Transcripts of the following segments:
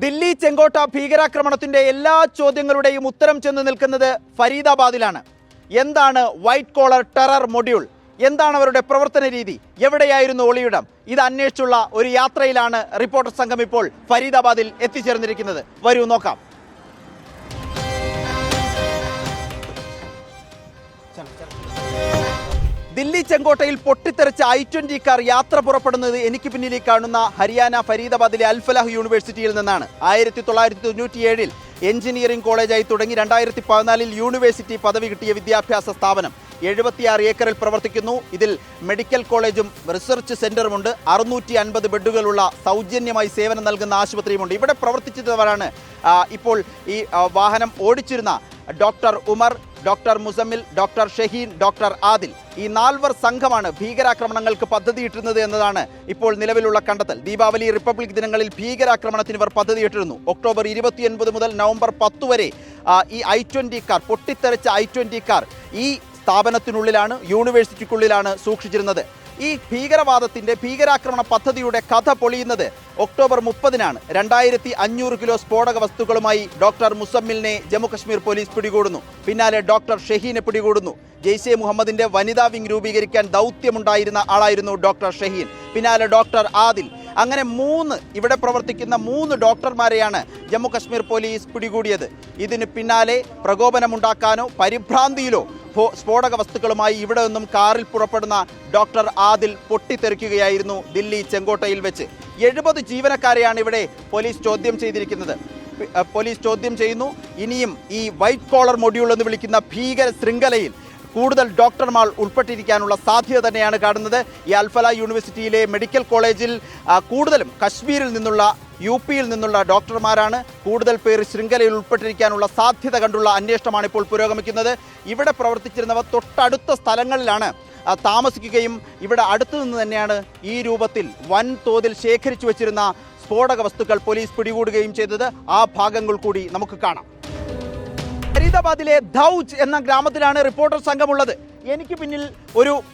ദില്ലി ചെങ്കോട്ട ഭീകരാക്രമണത്തിന്റെ എല്ലാ ചോദ്യങ്ങളുടെയും ഉത്തരം ചെന്ന് നിൽക്കുന്നത് ഫരീദാബാദിലാണ്. എന്താണ് വൈറ്റ് കോളർ ടെറർ മൊഡ്യൂൾ? എന്താണ് അവരുടെ പ്രവർത്തന രീതി? എവിടെയായിരുന്നു ഒളിയിടം? ഇത് അന്വേഷിച്ചുള്ള ഒരു യാത്രയിലാണ് റിപ്പോർട്ടർ സംഘം ഇപ്പോൾ ഫരീദാബാദിൽ എത്തിച്ചേർന്നിരിക്കുന്നത്. വരൂ നോക്കാം. ദില്ലി ചെങ്കോട്ടയിൽ പൊട്ടിത്തെറിച്ച I-20 കാർ യാത്ര പുറപ്പെടുന്നത് എനിക്ക് പിന്നിൽ കാണുന്ന ഹരിയാന ഫരീദാബാദിലെ അൽഫലാഹ് യൂണിവേഴ്സിറ്റിയിൽ നിന്നാണ്. 1997 എഞ്ചിനീയറിംഗ് കോളേജായി തുടങ്ങി 2014 യൂണിവേഴ്സിറ്റി പദവി കിട്ടിയ വിദ്യാഭ്യാസ സ്ഥാപനം 76 ഏക്കറിൽ പ്രവർത്തിക്കുന്നു. ഇതിൽ മെഡിക്കൽ കോളേജും റിസർച്ച് സെന്ററുമുണ്ട്. 650 ബെഡുകളുള്ള സൗജന്യമായി സേവനം നൽകുന്ന ആശുപത്രിയുമുണ്ട്. ഇവിടെ പ്രവർത്തിച്ചവരാണ് ഇപ്പോൾ ഈ വാഹനം ഓടിച്ചിരുന്ന doctor Umar, doctor Muzammil, doctor Shaheen, doctor Adil. ഈ 4 സംഘമാണ് ഭീകരാക്രമണങ്ങൾക്ക് പദ്ധതിയിട്ടിരുന്നത് എന്നതാണ് ഇപ്പോൾ നിലവിലുള്ള കണ്ടെത്തൽ. ദീപാവലി, റിപ്പബ്ലിക് ദിനങ്ങളിൽ ഭീകരാക്രമണത്തിന് ഇവർ പദ്ധതിയിട്ടിരുന്നു. ഒക്ടോബർ 29 മുതൽ നവംബർ 10 വരെ ഈ I-20 കാർ, പൊട്ടിത്തെറിച്ച I-20 കാർ ഈ സ്ഥാപനത്തിനുള്ളിലാണ്, യൂണിവേഴ്സിറ്റിക്കുള്ളിലാണ് സൂക്ഷിച്ചിരുന്നത്. ഈ ഭീകരവാദത്തിൻ്റെ ഭീകരാക്രമണ പദ്ധതിയുടെ കഥ പൊളിയുന്നത് ഒക്ടോബർ 30-നാണ്. 2500 കിലോ സ്ഫോടക വസ്തുക്കളുമായി ഡോക്ടർ മുസമ്മിലിനെ ജമ്മു കശ്മീർ പോലീസ് പിടികൂടുന്നു. പിന്നാലെ ഡോക്ടർ ഷഹീനെ പിടികൂടുന്നു. ജെയ്ഷെ മുഹമ്മദിന്റെ വനിതാ വിംഗ് രൂപീകരിക്കാൻ ദൗത്യമുണ്ടായിരുന്ന ആളായിരുന്നു ഡോക്ടർ ഷഹീൻ. പിന്നാലെ ഡോക്ടർ ആദിൽ. അങ്ങനെ ഇവിടെ പ്രവർത്തിക്കുന്ന 3 ഡോക്ടർമാരെയാണ് ജമ്മു കശ്മീർ പോലീസ് പിടികൂടിയത്. ഇതിന് പിന്നാലെ പ്രകോപനമുണ്ടാക്കാനോ പരിഭ്രാന്തിയിലോ സ്ഫോടക വസ്തുക്കളുമായി ഇവിടെ നിന്നും കാറിൽ പുറപ്പെടുന്ന ഡോക്ടർ ആദിൽ പൊട്ടിത്തെറിക്കുകയായിരുന്നു ദില്ലി ചെങ്കോട്ടയിൽ വെച്ച്. 70 ജീവനക്കാരെയാണ് ഇവിടെ പോലീസ് ചോദ്യം ചെയ്തിരിക്കുന്നത്. പോലീസ് ചോദ്യം ചെയ്യുന്നു. ഇനിയും ഈ വൈറ്റ് കോളർ മൊഡ്യൂൾ എന്ന് വിളിക്കുന്ന ഭീകര ശൃംഖലയിൽ കൂടുതൽ ഡോക്ടർമാർ ഉൾപ്പെട്ടിരിക്കാനുള്ള സാധ്യത തന്നെയാണ് കാണുന്നത്. ഈ അൽഫലാഹ് യൂണിവേഴ്സിറ്റിയിലെ മെഡിക്കൽ കോളേജിൽ കൂടുതലും കശ്മീരിൽ നിന്നുള്ള, UP-യിൽ നിന്നുള്ള ഡോക്ടർമാരാണ്. കൂടുതൽ പേർ ശൃംഖലയിൽ ഉൾപ്പെട്ടിരിക്കാനുള്ള സാധ്യത കണ്ടുള്ള അന്വേഷണമാണ് ഇപ്പോൾ പുരോഗമിക്കുന്നത്. ഇവിടെ പ്രവർത്തിച്ചിരുന്നവർ തൊട്ടടുത്ത സ്ഥലങ്ങളിലാണ് താമസിക്കുകയും ഇവിടെ അടുത്തു നിന്ന് തന്നെയാണ് ഈ രൂപത്തിൽ വൻതോതിൽ ശേഖരിച്ചു വച്ചിരുന്ന സ്ഫോടക വസ്തുക്കൾ പോലീസ് പിടികൂടുകയും ചെയ്തത്. ആ ഭാഗങ്ങൾ കൂടി നമുക്ക് കാണാം. ഫരീദാബാദിലെ ധൗജ് എന്ന ഗ്രാമത്തിലാണ് റിപ്പോർട്ടർ സംഘമുള്ളത്. എനിക്ക് പിന്നിൽ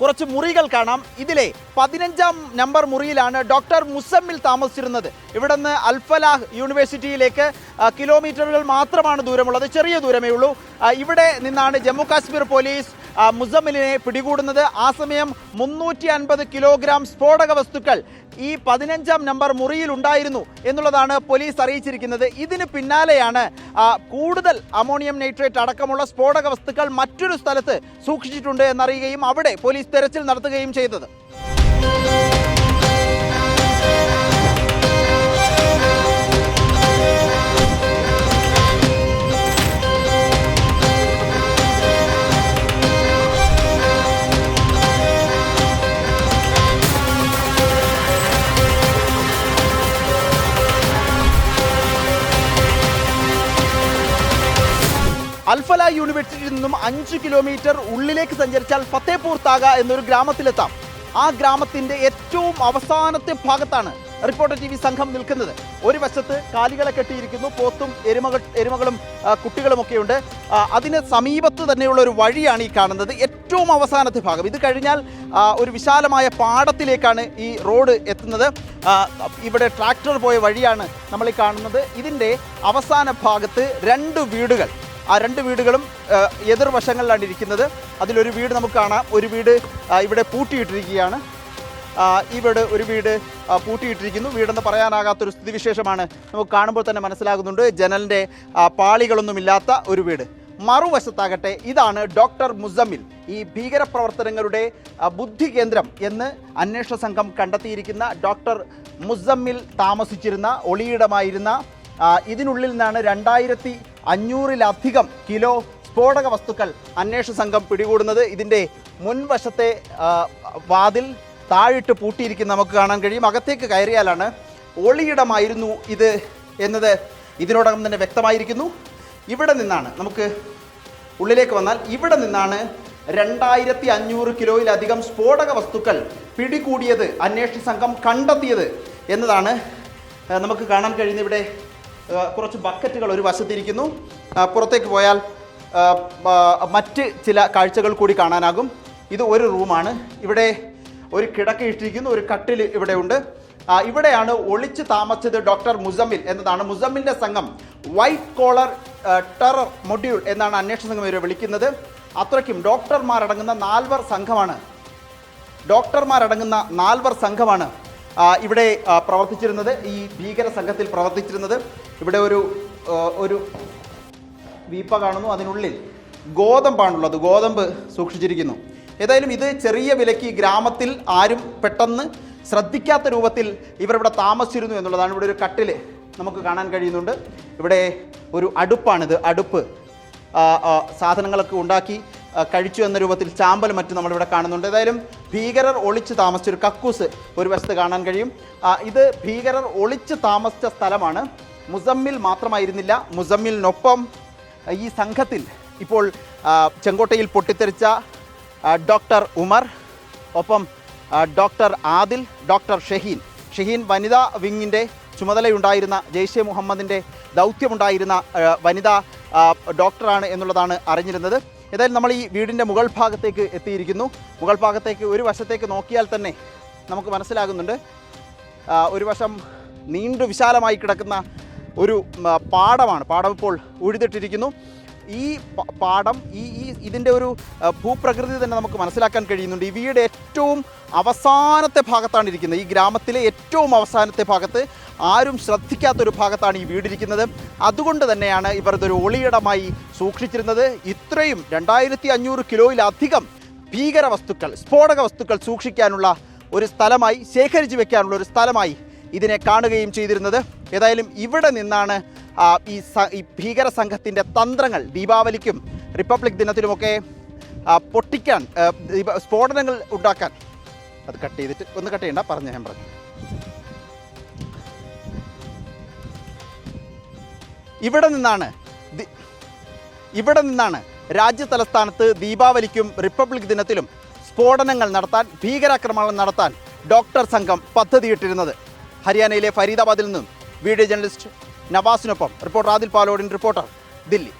കുറച്ച് മുറികൾ കാണാം. ഇതിലെ 15-ാം നമ്പർ മുറിയിലാണ് ഡോക്ടർ മുസമ്മിൽ താമസിച്ചിരുന്നത്. ഇവിടെ നിന്ന് അൽഫലാഹ് യൂണിവേഴ്സിറ്റിയിലേക്ക് കിലോമീറ്ററുകൾ മാത്രമാണ് ദൂരമുള്ളത്, ചെറിയ ദൂരമേ ഉള്ളൂ. ഇവിടെ നിന്നാണ് ജമ്മു കാശ്മീർ പോലീസ് മുസമ്മിലിനെ പിടികൂടുന്നത്. ആ സമയം 350 കിലോഗ്രാം സ്ഫോടക വസ്തുക്കൾ ഈ 15-ാം നമ്പർ മുറിയിൽ ഉണ്ടായിരുന്നു എന്നുള്ളതാണ് പോലീസ് അറിയിച്ചിരിക്കുന്നത്. ഇതിന് പിന്നാലെയാണ് കൂടുതൽ അമോണിയം നൈട്രേറ്റ് അടക്കമുള്ള സ്ഫോടക വസ്തുക്കൾ മറ്റൊരു സ്ഥലത്ത് സൂക്ഷിച്ചിട്ടുണ്ട് എന്നറിയുകയും അവിടെ പോലീസ് തെരച്ചിൽ നടത്തുകയും ചെയ്തത്. അൽഫലാഹ് യൂണിവേഴ്സിറ്റിയിൽ നിന്നും 5 കിലോമീറ്റർ ഉള്ളിലേക്ക് സഞ്ചരിച്ചാൽ ഫത്തേപൂർ താഗ എന്നൊരു ഗ്രാമത്തിലെത്താം. ആ ഗ്രാമത്തിൻ്റെ ഏറ്റവും അവസാനത്തെ റിപ്പോർട്ടർ TV സംഘം നിൽക്കുന്നത്. ഒരു വശത്ത് കാലികളെ കെട്ടിയിരിക്കുന്നു. പോത്തും എരുമകളും കുട്ടികളുമൊക്കെയുണ്ട്. അതിന് സമീപത്ത് തന്നെയുള്ള ഒരു വഴിയാണ് ഈ കാണുന്നത്. ഏറ്റവും അവസാനത്തെ ഭാഗം. ഇത് കഴിഞ്ഞാൽ ഒരു വിശാലമായ പാടത്തിലേക്കാണ് ഈ റോഡ് എത്തുന്നത്. ഇവിടെ ട്രാക്ടർ പോയ വഴിയാണ് നമ്മൾ ഈ കാണുന്നത്. ഇതിൻ്റെ അവസാന ഭാഗത്ത് 2 വീടുകൾ. ആ 2 വീടുകളും എതിർവശങ്ങളിലാണ് ഇരിക്കുന്നത്. അതിലൊരു വീട് നമുക്ക് കാണാം. ഒരു വീട് ഇവിടെ പൂട്ടിയിട്ടിരിക്കുകയാണ്. ഇവിടെ ഒരു വീട് പൂട്ടിയിട്ടിരിക്കുന്നു. വീടെന്ന് പറയാനാകാത്തൊരു സ്ഥിതിവിശേഷമാണ് നമുക്ക് കാണുമ്പോൾ തന്നെ മനസ്സിലാകുന്നുണ്ട്. ജനലിൻ്റെ പാളികളൊന്നുമില്ലാത്ത ഒരു വീട്. മറുവശത്താകട്ടെ ഇതാണ് ഡോക്ടർ മുസമ്മിൽ. ഈ ഭീകരപ്രവർത്തനങ്ങളുടെ ബുദ്ധി കേന്ദ്രം എന്ന് അന്വേഷണ സംഘം കണ്ടെത്തിയിരിക്കുന്ന ഡോക്ടർ മുസമ്മിൽ താമസിച്ചിരുന്ന ഒളിയിടമായിരുന്ന ഇതിനുള്ളിൽ നിന്നാണ് 2500-ലധികം കിലോ സ്ഫോടക വസ്തുക്കൾ അന്വേഷണ സംഘം പിടികൂടുന്നത്. ഇതിൻ്റെ മുൻവശത്തെ വാതിൽ താഴിട്ട് പൂട്ടിയിരിക്കുന്ന നമുക്ക് കാണാൻ കഴിയും. അകത്തേക്ക് കയറിയാലാണ് ഒളിയിടമായിരുന്നു ഇത് എന്നത് ഇതിനോടകം തന്നെ വ്യക്തമായിരിക്കുന്നു. ഇവിടെ നിന്നാണ്, നമുക്ക് ഉള്ളിലേക്ക് വന്നാൽ ഇവിടെ നിന്നാണ് 2500 കിലോയിലധികം സ്ഫോടക വസ്തുക്കൾ പിടികൂടിയത്, അന്വേഷണ സംഘം കണ്ടെത്തിയത് എന്നതാണ് നമുക്ക് കാണാൻ കഴിയുന്നത്. ഇവിടെ കുറച്ച് ബക്കറ്റുകൾ ഒരു വശത്തിരിക്കുന്നു. പുറത്തേക്ക് പോയാൽ മറ്റ് ചില കാഴ്ചകൾ കൂടി കാണാനാകും. ഇത് ഒരു റൂമാണ്. ഇവിടെ ഒരു കിടക്ക ഇട്ടിരിക്കുന്നു, ഒരു കട്ടിൽ ഇവിടെ ഉണ്ട്. ഇവിടെയാണ് ഒളിച്ചു താമസിച്ചത് ഡോക്ടർ മുസമ്മിൽ എന്നതാണ്. മുസമ്മിലിൻ്റെ സംഘം വൈറ്റ് കോളർ ടെറർ മൊഡ്യൂൾ എന്നാണ് അന്വേഷണ സംഘം ഇവരെ വിളിക്കുന്നത്. അത്രയ്ക്കും ഡോക്ടർമാരടങ്ങുന്ന നാൽവർ സംഘമാണ് ഇവിടെ പ്രവർത്തിച്ചിരുന്നത്, ഈ ഭീകര സംഘത്തിൽ പ്രവർത്തിച്ചിരുന്നത്. ഇവിടെ ഒരു വീപ്പ കാണുന്നു, അതിനുള്ളിൽ ഗോതമ്പാണുള്ളത്, ഗോതമ്പ് സൂക്ഷിച്ചിരിക്കുന്നു. ഏതായാലും ഇത് ചെറിയ വിലയ്ക്ക് ഗ്രാമത്തിൽ ആരും പെട്ടെന്ന് ശ്രദ്ധിക്കാത്ത രൂപത്തിൽ ഇവരിവിടെ താമസിച്ചിരുന്നു എന്നുള്ളതാണ്. ഇവിടെ ഒരു കട്ടിൽ നമുക്ക് കാണാൻ കഴിയുന്നുണ്ട്. ഇവിടെ ഒരു അടുപ്പാണിത്, അടുപ്പ് സാധനങ്ങളൊക്കെ ഉണ്ടാക്കി കഴിച്ചു എന്ന രൂപത്തിൽ ചാമ്പൽ മറ്റും നമ്മളിവിടെ കാണുന്നുണ്ട്. ഏതായാലും ഭീകരർ ഒളിച്ച് താമസിച്ചൊരു കക്കൂസ് ഒരു വശത്ത് കാണാൻ കഴിയും. ഇത് ഭീകരർ ഒളിച്ച് താമസിച്ച സ്ഥലമാണ്. മുസമ്മിൽ മാത്രമായിരുന്നില്ല, മുസമ്മിലിനൊപ്പം ഈ സംഘത്തിൽ ഇപ്പോൾ ചെങ്കോട്ടയിൽ പൊട്ടിത്തെറിച്ച ഡോക്ടർ ഉമർ, ഒപ്പം ഡോക്ടർ ആദിൽ, ഡോക്ടർ ഷഹീൻ വനിതാ വിങ്ങിൻ്റെ ചുമതലയുണ്ടായിരുന്ന, ജെയ്ഷെ മുഹമ്മദിൻ്റെ ദൗത്യമുണ്ടായിരുന്ന വനിതാ ഡോക്ടറാണ് എന്നുള്ളതാണ് അറിഞ്ഞിരുന്നത്. ഏതായാലും നമ്മൾ ഈ വീടിൻ്റെ മുകൾ ഭാഗത്തേക്ക് എത്തിയിരിക്കുന്നു. മുകൾ ഭാഗത്തേക്ക് ഒരു വശത്തേക്ക് നോക്കിയാൽ തന്നെ നമുക്ക് മനസ്സിലാകുന്നുണ്ട്, ഒരു വശം നീണ്ടു വിശാലമായി കിടക്കുന്ന ഒരു പാടമാണ്. പാടം ഇപ്പോൾ ഉഴുതിട്ടിരിക്കുന്നു. ഈ പാടം ഇതിൻ്റെ ഒരു ഭൂപ്രകൃതി തന്നെ നമുക്ക് മനസ്സിലാക്കാൻ കഴിയുന്നുണ്ട്. ഈ വീട് ഏറ്റവും അവസാനത്തെ ഭാഗത്താണ് ഇരിക്കുന്നത്. ഈ ഗ്രാമത്തിലെ ഏറ്റവും അവസാനത്തെ ഭാഗത്ത്, ആരും ശ്രദ്ധിക്കാത്തൊരു ഭാഗത്താണ് ഈ വീടിരിക്കുന്നത്. അതുകൊണ്ട് തന്നെയാണ് ഇവർ ഇതൊരു ഒളിയിടമായി സൂക്ഷിച്ചിരുന്നത്. ഇത്രയും 2500 കിലോയിലധികം ഭീകര വസ്തുക്കൾ, സ്ഫോടക വസ്തുക്കൾ സൂക്ഷിക്കാനുള്ള ഒരു സ്ഥലമായി, ശേഖരിച്ചു വെക്കാനുള്ള ഒരു സ്ഥലമായി ഇതിനെ കാണുകയും ചെയ്തിരുന്നത്. ഏതായാലും ഇവിടെ നിന്നാണ് ഈ ഭീകര സംഘത്തിൻ്റെ തന്ത്രങ്ങൾ ദീപാവലിക്കും റിപ്പബ്ലിക് ദിനത്തിലുമൊക്കെ പൊട്ടിക്കാൻ, സ്ഫോടനങ്ങൾ ഉണ്ടാക്കാൻ. അത് കട്ട് ചെയ്തിട്ട് ഒന്ന് കട്ട് ചെയ്യണ്ട, ഞാൻ പറഞ്ഞു. ഇവിടെ നിന്നാണ് രാജ്യ തലസ്ഥാനത്ത് ദീപാവലിക്കും റിപ്പബ്ലിക് ദിനത്തിലും സ്ഫോടനങ്ങൾ നടത്താൻ, ഭീകരാക്രമണങ്ങൾ നടത്താൻ ഡോക്ടർ സംഘം പദ്ധതിയിട്ടിരുന്നത്. ഹരിയാനയിലെ ഫരീദാബാദിൽ നിന്നും വീഡിയോ ജേർണലിസ്റ്റ് നവാസിനൊപ്പം റിപ്പോർട്ടർ ആദിൽ പാലോടിൻ, റിപ്പോർട്ടർ, ദില്ലി.